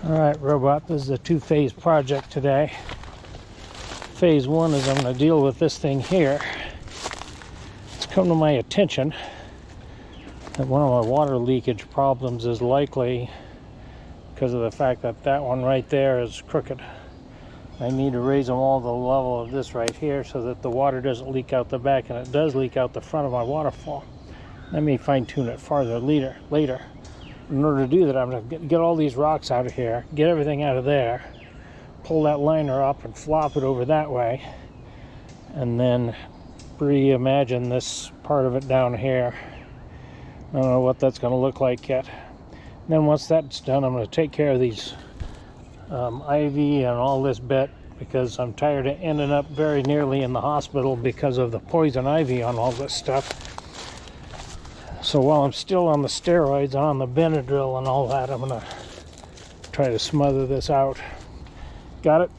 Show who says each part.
Speaker 1: Alright, robot, this is a two-phase project today. Phase one is I'm going to deal with this thing here. It's come to my attention that one of my water leakage problems is likely because of the fact that that one right there is crooked. I need to raise them all to the level of this right here so that the water doesn't leak out the back, and it does leak out the front of my waterfall. Let me fine-tune it farther later. In order to do that, I'm going to get all these rocks out of here, get everything out of there, pull that liner up and flop it over that way, and then reimagine this part of it down here. I don't know what that's going to look like yet. And then once that's done, I'm going to take care of these ivy and all this bit, because I'm tired of ending up very nearly in the hospital because of the poison ivy on all this stuff. So while I'm still on the steroids, on the Benadryl and all that, I'm going to try to smother this out. Got it?